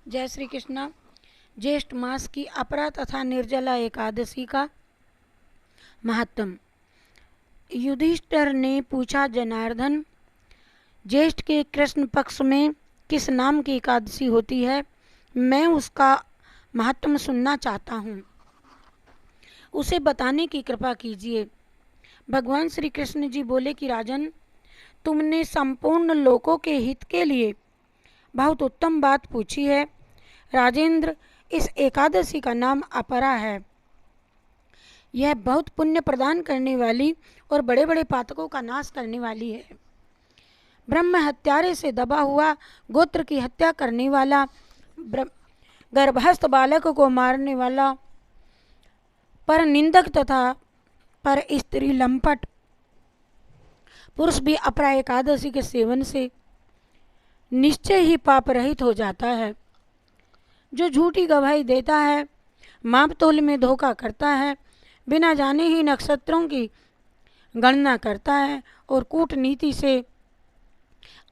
जय श्री कृष्ण। ज्येष्ठ मास की अपरा तथा निर्जला एकादशी का महात्म। युधिष्ठिर ने पूछा, जनार्दन, ज्येष्ठ के कृष्ण पक्ष में किस नाम की एकादशी होती है? मैं उसका महात्म सुनना चाहता हूँ, उसे बताने की कृपा कीजिए। भगवान श्री कृष्ण जी बोले कि राजन, तुमने संपूर्ण लोकों के हित के लिए बहुत उत्तम बात पूछी है। राजेंद्र, इस एकादशी का नाम अपरा है। यह बहुत पुण्य प्रदान करने वाली और बड़े बड़े पातकों का नाश करने वाली है। ब्रह्म हत्यारे से दबा हुआ, गोत्र की हत्या करने वाला, गर्भस्थ बालक को मारने वाला, पर निंदक तथा पर स्त्री लंपट पुरुष भी अपरा एकादशी के सेवन से निश्चय ही पाप रहित हो जाता है। जो झूठी गवाही देता है, माप तोल में धोखा करता है, बिना जाने ही नक्षत्रों की गणना करता है और कूटनीति से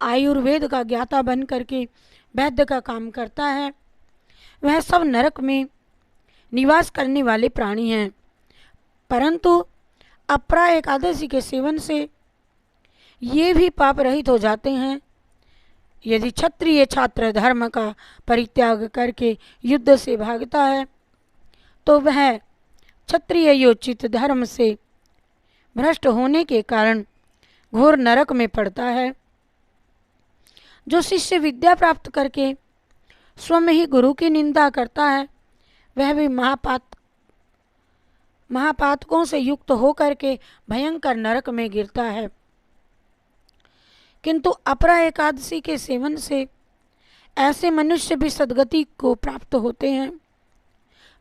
आयुर्वेद का ज्ञाता बन करके वैद्य का काम करता है, वह सब नरक में निवास करने वाले प्राणी हैं। परंतु अपरा एकादशी के सेवन से ये भी पाप रहित हो जाते हैं। यदि क्षत्रिय छात्र धर्म का परित्याग करके युद्ध से भागता है तो वह क्षत्रिय योचित धर्म से भ्रष्ट होने के कारण घोर नरक में पड़ता है। जो शिष्य विद्या प्राप्त करके स्वयं ही गुरु की निंदा करता है, वह भी महापातकों से युक्त होकर के भयंकर नरक में गिरता है। किंतु अपरा एकादशी के सेवन से ऐसे मनुष्य भी सद्गति को प्राप्त होते हैं।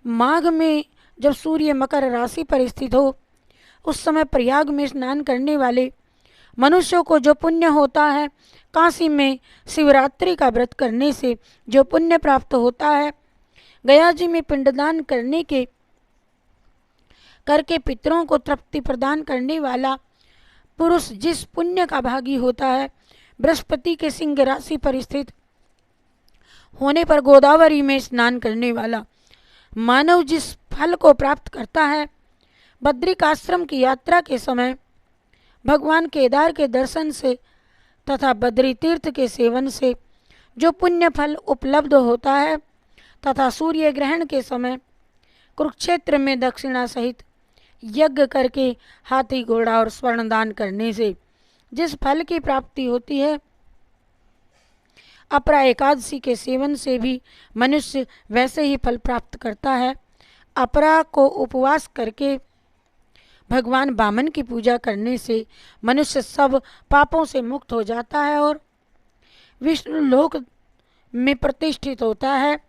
माघ में जब सूर्य मकर राशि पर स्थित हो, उस समय प्रयाग में स्नान करने वाले मनुष्यों को जो पुण्य होता है, काशी में शिवरात्रि का व्रत करने से जो पुण्य प्राप्त होता है, गया जी में पिंडदान करके पितरों को तृप्ति प्रदान करने वाला पुरुष जिस पुण्य का भागी होता है, बृहस्पति के सिंह राशि पर स्थित होने पर गोदावरी में स्नान करने वाला मानव जिस फल को प्राप्त करता है, बद्रिकाश्रम की यात्रा के समय भगवान केदार के दर्शन से तथा बद्री तीर्थ के सेवन से जो पुण्य फल उपलब्ध होता है, तथा सूर्य ग्रहण के समय कुरुक्षेत्र में दक्षिणा सहित यज्ञ करके हाथी घोड़ा और स्वर्ण दान करने से जिस फल की प्राप्ति होती है, अपरा एकादशी के सेवन से भी मनुष्य वैसे ही फल प्राप्त करता है। अपरा को उपवास करके भगवान वामन की पूजा करने से मनुष्य सब पापों से मुक्त हो जाता है और विष्णु लोक में प्रतिष्ठित होता है।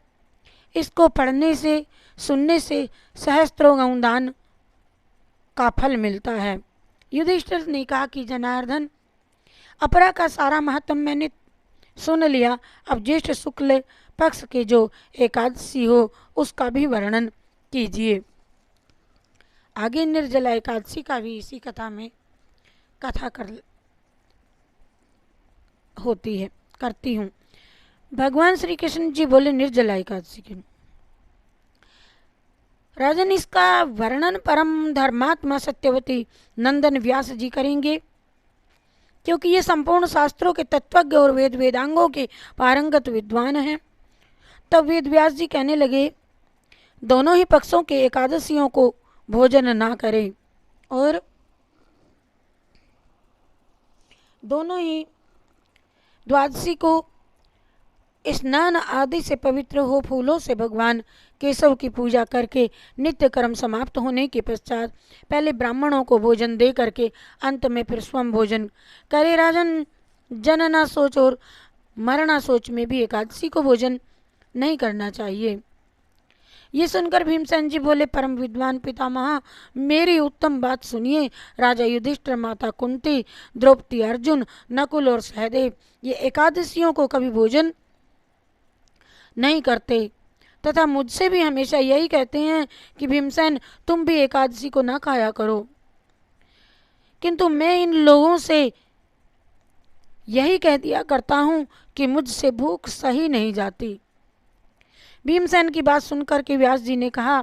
इसको पढ़ने से, सुनने से सहस्त्रों गौदान का फल मिलता है। युधिष्ठिर ने कहा कि जनार्दन, अपरा का सारा महत्व मैंने सुन लिया। अब ज्येष्ठ शुक्ल पक्ष के जो एकादशी हो उसका भी वर्णन कीजिए। आगे निर्जला एकादशी का भी इसी कथा में कथा करती हूँ। भगवान श्री कृष्ण जी बोले, निर्जला एकादशी के राजन, इसका वर्णन परम धर्मात्मा सत्यवती नंदन व्यास जी करेंगे, क्योंकि ये संपूर्ण शास्त्रों के तत्वज्ञ और वेदांगों के पारंगत विद्वान हैं। तब वेद व्यास जी कहने लगे, दोनों ही पक्षों के एकादशियों को भोजन ना करें और दोनों ही द्वादशी को स्नान आदि से पवित्र हो, फूलों से भगवान केशव की पूजा करके नित्य कर्म समाप्त होने के पश्चात पहले ब्राह्मणों को भोजन दे करके अंत में फिर स्वयं भोजन करे। राजन, जनना सोच और मरना सोच में भी एकादशी को भोजन नहीं करना चाहिए। ये सुनकर भीमसेन जी बोले, परम विद्वान पितामह, मेरी उत्तम बात सुनिए। राजा युधिष्ठिर, माता कुंती, द्रौपदी, अर्जुन, नकुल और सहदेव ये एकादशियों को कभी भोजन नहीं करते तथा मुझसे भी हमेशा यही कहते हैं कि भीमसेन, तुम भी एकादशी को ना खाया करो। किंतु मैं इन लोगों से यही कह दिया करता हूँ कि मुझसे भूख सही नहीं जाती। भीमसेन की बात सुनकर के व्यास जी ने कहा,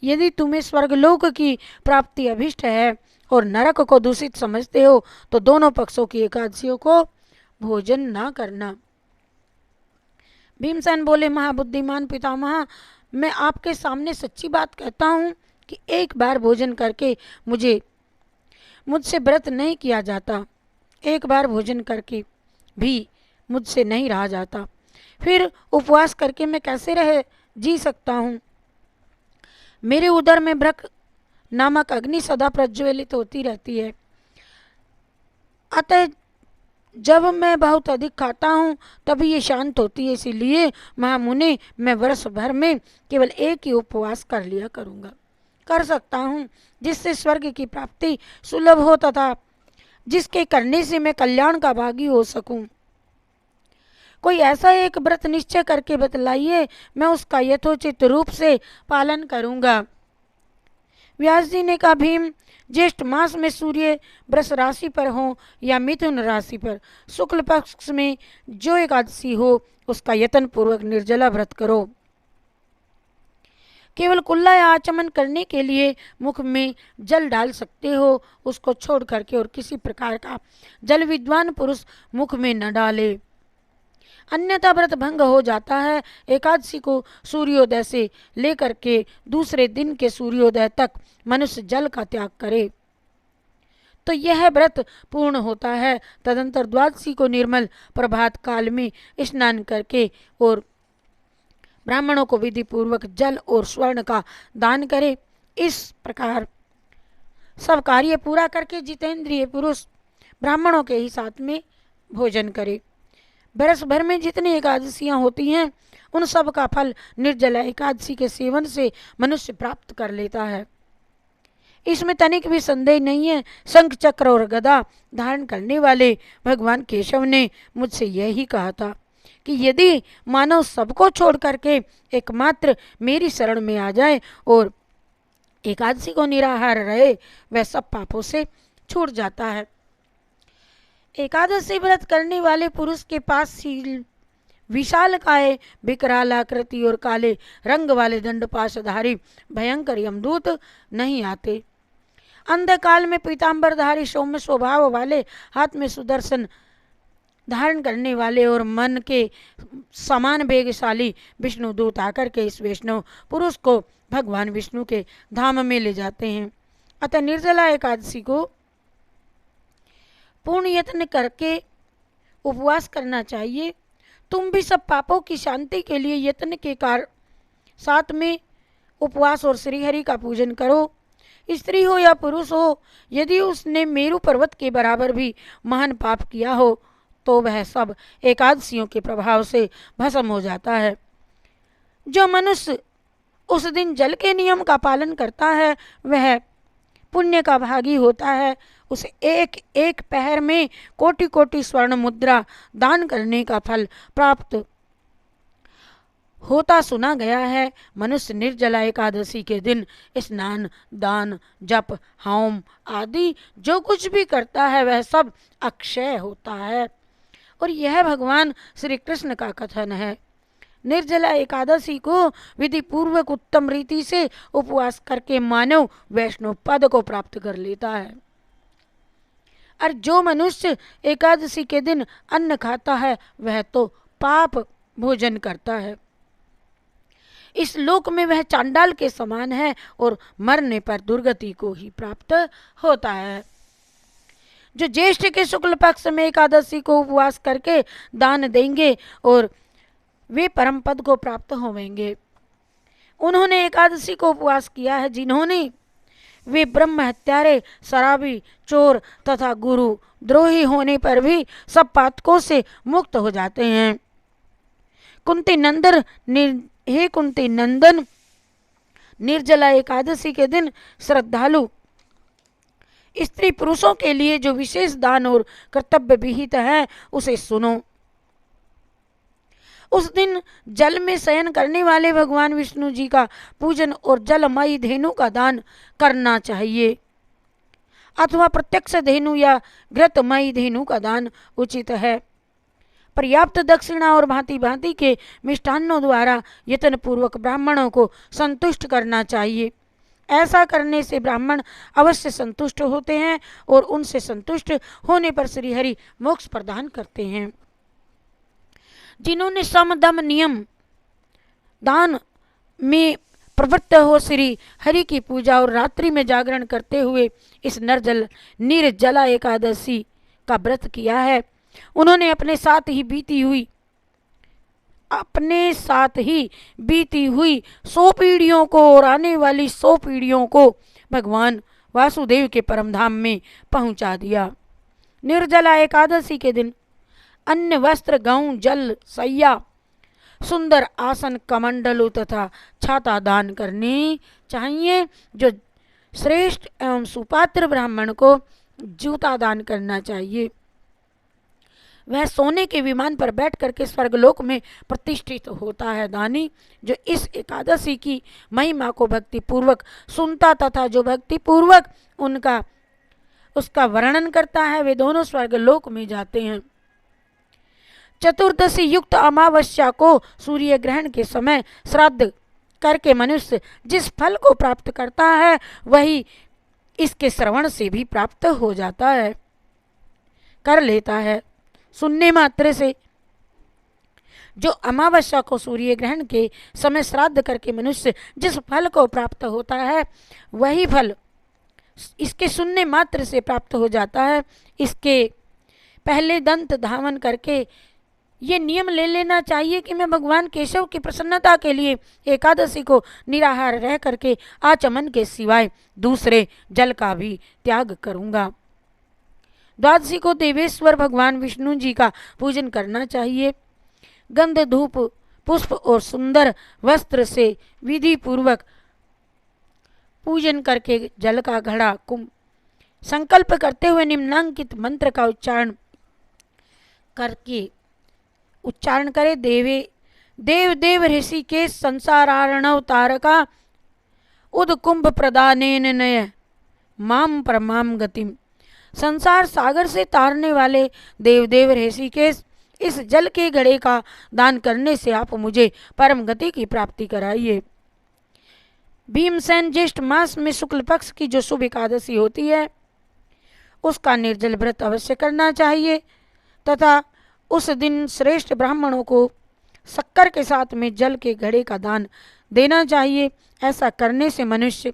यदि तुम्हें स्वर्गलोक की प्राप्ति अभिष्ट है और नरक को दूषित समझते हो तो दोनों पक्षों की एकादशियों को भोजन ना करना। भीमसेन बोले, महाबुद्धिमान पितामह, मैं आपके सामने सच्ची बात कहता हूँ कि एक बार भोजन करके मुझसे व्रत नहीं किया जाता, एक बार भोजन करके भी मुझसे नहीं रहा जाता, फिर उपवास करके मैं कैसे जी सकता हूँ। मेरे उदर में ब्रक नामक अग्नि सदा प्रज्वलित होती रहती है, अतः जब मैं बहुत अधिक खाता हूँ तभी ये शांत होती है। इसीलिए महामुनि, मैं वर्ष भर में केवल एक ही उपवास कर सकता हूँ, जिससे स्वर्ग की प्राप्ति सुलभ हो तथा जिसके करने से मैं कल्याण का भागी हो सकूं। कोई ऐसा एक व्रत निश्चय करके बतलाइए, मैं उसका यथोचित रूप से पालन करूंगा। व्यास जी ने कहा, भीम, ज्येष्ठ मास में सूर्य वृष राशि पर हो या मिथुन राशि पर, शुक्ल पक्ष में जो एकादशी हो उसका यत्न पूर्वक निर्जला व्रत करो। केवल कुल्ला या आचमन करने के लिए मुख में जल डाल सकते हो, उसको छोड़ करके और किसी प्रकार का जल विद्वान पुरुष मुख में न डाले, अन्यथा व्रत भंग हो जाता है। एकादशी को सूर्योदय से लेकर के दूसरे दिन के सूर्योदय तक मनुष्य जल का त्याग करे तो यह व्रत पूर्ण होता है। तदंतर द्वादशी को निर्मल प्रभात काल में स्नान करके और ब्राह्मणों को विधि पूर्वक जल और स्वर्ण का दान करे। इस प्रकार सब कार्य पूरा करके जितेंद्रिय पुरुष ब्राह्मणों के ही साथ में भोजन करे। बरस भर में जितनी एकादशियां होती हैं उन सब का फल निर्जला एकादशी के सेवन से मनुष्य प्राप्त कर लेता है, इसमें तनिक भी संदेह नहीं है। शंख चक्र और गदा धारण करने वाले भगवान केशव ने मुझसे यही कहा था कि यदि मानव सबको छोड़ करके एकमात्र मेरी शरण में आ जाए और एकादशी को निराहार रहे, वह सब पापों से छूट जाता है। एकादशी व्रत करने वाले पुरुष के पास विशाल काय, विकराल आकृति और काले रंग वाले दंडपाशधारी भयंकर यमदूत नहीं आते। अंधकाल में पीतांबरधारी सौम्य स्वभाव वाले, हाथ में सुदर्शन धारण करने वाले और मन के समान वेगशाली विष्णुदूत आकर के इस वैष्णव पुरुष को भगवान विष्णु के धाम में ले जाते हैं। अतः निर्जला एकादशी को पूर्ण यत्न करके उपवास करना चाहिए। तुम भी सब पापों की शांति के लिए यत्न के साथ में उपवास और श्रीहरि का पूजन करो। स्त्री हो या पुरुष हो, यदि उसने मेरु पर्वत के बराबर भी महान पाप किया हो तो वह सब एकादशियों के प्रभाव से भस्म हो जाता है। जो मनुष्य उस दिन जल के नियम का पालन करता है वह पुण्य का भागी होता है। उसे एक एक पहर में कोटि कोटि स्वर्ण मुद्रा दान करने का फल प्राप्त होता सुना गया है। मनुष्य निर्जला एकादशी के दिन स्नान, दान, जप, होम आदि जो कुछ भी करता है वह सब अक्षय होता है, और यह भगवान श्री कृष्ण का कथन है। निर्जला एकादशी को विधि पूर्वक उत्तम रीति से उपवास करके मानव वैष्णव पद को प्राप्त कर लेता है। और जो मनुष्य एकादशी के दिन अन्न खाता है वह तो पाप भोजन करता है। इस लोक में वह चांडाल के समान है और मरने पर दुर्गति को ही प्राप्त होता है। जो ज्येष्ठ के शुक्ल पक्ष में एकादशी को उपवास करके दान देंगे और वे परम पद को प्राप्त होवेंगे। उन्होंने एकादशी को उपवास किया है जिन्होंने वे ब्रह्म हत्यारे, शराबी, चोर तथा गुरु द्रोही होने पर भी सब पातकों से मुक्त हो जाते हैं। हे कुंती नंदन, निर्जला एकादशी के दिन श्रद्धालु स्त्री पुरुषों के लिए जो विशेष दान और कर्तव्य विहित है उसे सुनो। उस दिन जल में शयन करने वाले भगवान विष्णु जी का पूजन और जलमयी धेनु का दान करना चाहिए, अथवा प्रत्यक्ष धेनु या घृतमयी धेनु का दान उचित है। पर्याप्त दक्षिणा और भांति भांति के मिष्टान्नों द्वारा यत्न पूर्वक ब्राह्मणों को संतुष्ट करना चाहिए। ऐसा करने से ब्राह्मण अवश्य संतुष्ट होते हैं और उनसे संतुष्ट होने पर श्रीहरि मोक्ष प्रदान करते हैं। जिन्होंने सम दम नियम दान में प्रवृत्त हो श्री हरि की पूजा और रात्रि में जागरण करते हुए इस निर्जला एकादशी का व्रत किया है, उन्होंने अपने साथ ही बीती हुई 100 पीढ़ियों को और आने वाली 100 पीढ़ियों को भगवान वासुदेव के परमधाम में पहुंचा दिया। निर्जला एकादशी के दिन अन्न वस्त्र गौं जल सैया सुंदर आसन कमंडलों तथा छाता दान करने चाहिए। जो श्रेष्ठ एवं सुपात्र ब्राह्मण को जूता दान करना चाहिए। वह सोने के विमान पर बैठ करके स्वर्गलोक में प्रतिष्ठित होता है। दानी जो इस एकादशी की महिमा को भक्ति पूर्वक सुनता तथा जो भक्ति पूर्वक उसका वर्णन करता है, वे दोनों स्वर्गलोक में जाते हैं। चतुर्दशी युक्त अमावस्या को सूर्य ग्रहण के समय श्राद्ध करके मनुष्य जिस फल को प्राप्त करता है, वही इसके श्रवण से भी प्राप्त हो जाता है, कर लेता है। सुनने मात्र से जो अमावस्या को सूर्य ग्रहण के समय श्राद्ध करके मनुष्य जिस फल को प्राप्त होता है, वही फल इसके सुनने मात्र से प्राप्त हो जाता है। इसके पहले दंत धावन करके ये नियम ले लेना चाहिए कि मैं भगवान केशव की प्रसन्नता के लिए एकादशी को निराहार रह करके आचमन के सिवाय दूसरे जल का भी त्याग करूंगा। द्वादशी को देवेश्वर भगवान विष्णु जी का पूजन करना चाहिए। गंध धूप पुष्प और सुंदर वस्त्र से विधि पूर्वक पूजन करके जल का घड़ा कुंभ संकल्प करते हुए निम्नांकित मंत्र का उच्चारण करे। देव देव ऋषिकेश संसारार्णव तारका उदकुंभ प्रदानेन नय माम परमाम गतिम। संसार सागर से तारने वाले देव देव ऋषिकेश, इस जल के घड़े का दान करने से आप मुझे परम गति की प्राप्ति कराइए। भीमसेन ज्येष्ठ मास में शुक्ल पक्ष की जो शुभ एकादशी होती है, उसका निर्जल व्रत अवश्य करना चाहिए तथा उस दिन श्रेष्ठ ब्राह्मणों को शक्कर के साथ में जल के घड़े का दान देना चाहिए। ऐसा करने से मनुष्य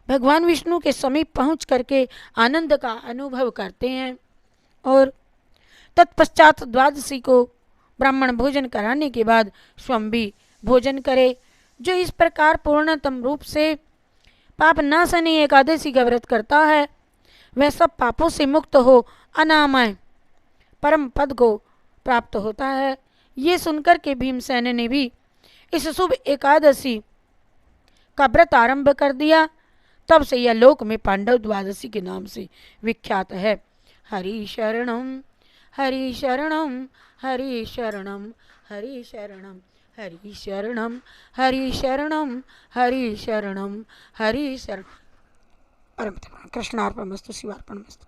भगवान विष्णु के समीप पहुंच करके आनंद का अनुभव करते हैं। और तत्पश्चात द्वादशी को ब्राह्मण भोजन कराने के बाद स्वयं भी भोजन करे। जो इस प्रकार पूर्णतम रूप से पाप नाशनी एकादशी का व्रत करता है, वह सब पापों से मुक्त हो अनामय परम पद को प्राप्त होता है। ये सुनकर के भीमसेन ने भी इस शुभ एकादशी का व्रत आरंभ कर दिया। तब से यह लोक में पांडव द्वादशी के नाम से विख्यात है। हरि शरणम हरि शरणम हरि शरणम हरि शरणम हरि शरणम हरि शरणम हरि शरणम हरि शरण। परम कृष्णार्पणमस्तु, शिवार्पणमस्तु।